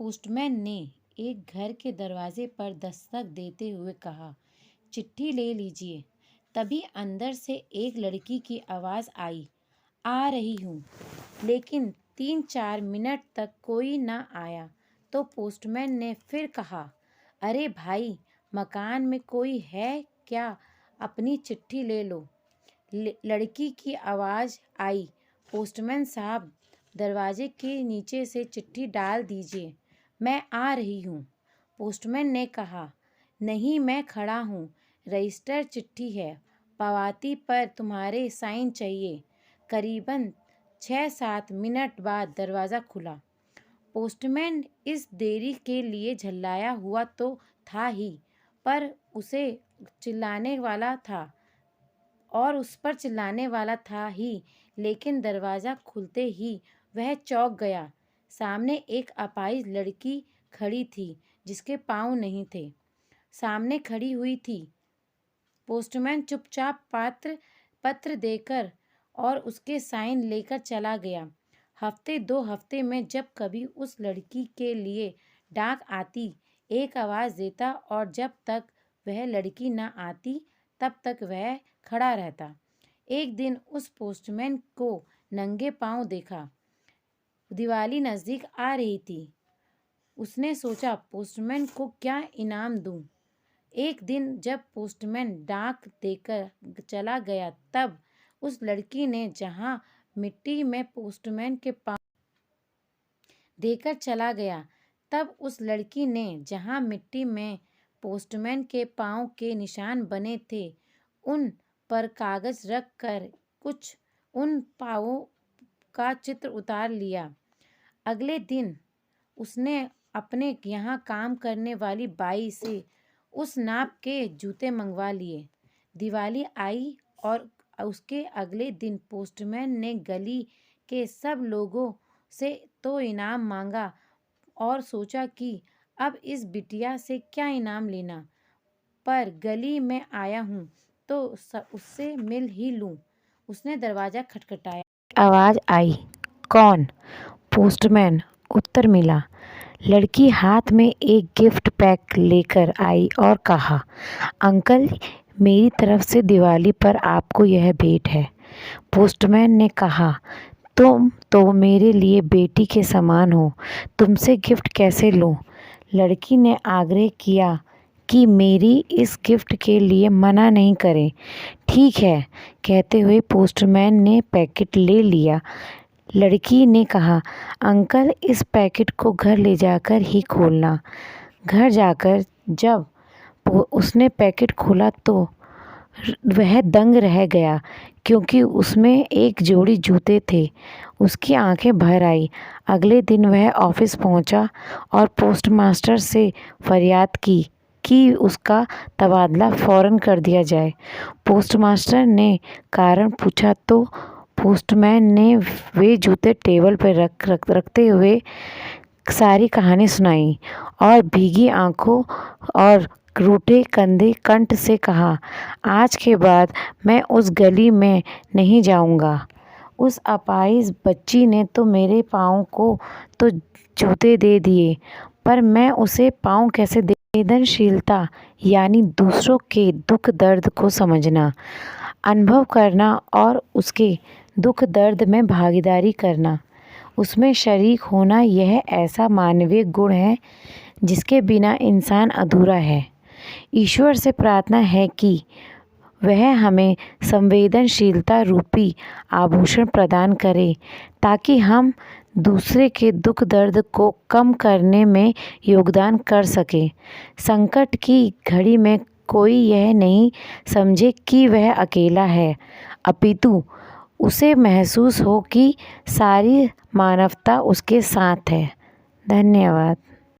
Postman ने एक घर के दरवाजे पर दस्तक देते हुए कहा, चिट्ठी ले लीजिए। तभी अंदर से एक लड़की की आवाज़ आई, आ रही हूँ। लेकिन 3-4 मिनट तक कोई न आया तो पोस्टमैन ने फिर कहा, अरे भाई, मकान में कोई है क्या? अपनी चिट्ठी ले लो। लड़की की आवाज़ आई, पोस्टमैन साहब, दरवाजे के नीचे से चिट्ठी डाल दीजिए, मैं आ रही हूँ। पोस्टमैन ने कहा, नहीं, मैं खड़ा हूँ, रजिस्टर चिट्ठी है, पावती पर तुम्हारे साइन चाहिए। करीबन 6-7 मिनट बाद दरवाज़ा खुला। पोस्टमैन इस देरी के लिए झल्लाया हुआ तो था ही, पर उसे चिल्लाने वाला था लेकिन दरवाज़ा खुलते ही वह चौंक गया। सामने एक अपाहिज लड़की खड़ी थी जिसके पाँव नहीं थे। सामने खड़ी हुई थी। पोस्टमैन चुपचाप पत्र देकर और उसके साइन लेकर चला गया। हफ्ते 2 हफ्ते में जब कभी उस लड़की के लिए डाक आती, एक आवाज़ देता और जब तक वह लड़की न आती तब तक वह खड़ा रहता। एक दिन उस पोस्टमैन को नंगे पांव देखा। दिवाली नज़दीक आ रही थी। उसने सोचा, पोस्टमैन को क्या इनाम दूं। एक दिन जब पोस्टमैन डाक देकर चला गया तब उस लड़की ने जहां मिट्टी में पोस्टमैन के पांव देकर चला गया तब उस लड़की ने जहां मिट्टी में पोस्टमैन के पांव के निशान बने थे उन पर कागज रख कर कुछ उन पांवों का चित्र उतार लिया। अगले दिन उसने अपने यहाँ काम करने वाली बाई से उस नाप के जूते मंगवा लिए। दिवाली आई और उसके अगले दिन पोस्टमैन ने गली के सब लोगों से तो इनाम मांगा और सोचा कि अब इस बिटिया से क्या इनाम लेना, पर गली में आया हूँ तो उससे मिल ही लूँ। उसने दरवाज़ा खटखटाया। आवाज़ आई, कौन? पोस्टमैन। उत्तर मिला। लड़की हाथ में एक गिफ्ट पैक लेकर आई और कहा, अंकल, मेरी तरफ से दिवाली पर आपको यह भेंट है। पोस्टमैन ने कहा, तुम तो मेरे लिए बेटी के समान हो, तुमसे गिफ्ट कैसे लूं? लड़की ने आग्रह किया कि मेरी इस गिफ्ट के लिए मना नहीं करें। ठीक है, कहते हुए पोस्टमैन ने पैकेट ले लिया। लड़की ने कहा, अंकल, इस पैकेट को घर ले जाकर ही खोलना। घर जाकर जब उसने पैकेट खोला तो वह दंग रह गया क्योंकि उसमें एक जोड़ी जूते थे। उसकी आंखें भर आई। अगले दिन वह ऑफिस पहुंचा और पोस्टमास्टर से फरियाद की कि उसका तबादला फ़ौरन कर दिया जाए। पोस्टमास्टर ने कारण पूछा तो पोस्टमैन ने वे जूते टेबल पर रखते हुए सारी कहानी सुनाई और भीगी आंखों और रूठे कंठ से कहा, आज के बाद मैं उस गली में नहीं जाऊंगा। उस अपाहिज बच्ची ने तो मेरे पाँव को तो जूते दे दिए, पर मैं उसे पाँव कैसे दे? संवेदनशीलता यानी दूसरों के दुख दर्द को समझना, अनुभव करना और उसके दुख दर्द में भागीदारी करना, उसमें शरीक होना, यह ऐसा मानवीय गुण है जिसके बिना इंसान अधूरा है। ईश्वर से प्रार्थना है कि वह हमें संवेदनशीलता रूपी आभूषण प्रदान करे ताकि हम दूसरे के दुख दर्द को कम करने में योगदान कर सकें। संकट की घड़ी में कोई यह नहीं समझे कि वह अकेला है, अपितु उसे महसूस हो कि सारी मानवता उसके साथ है। धन्यवाद।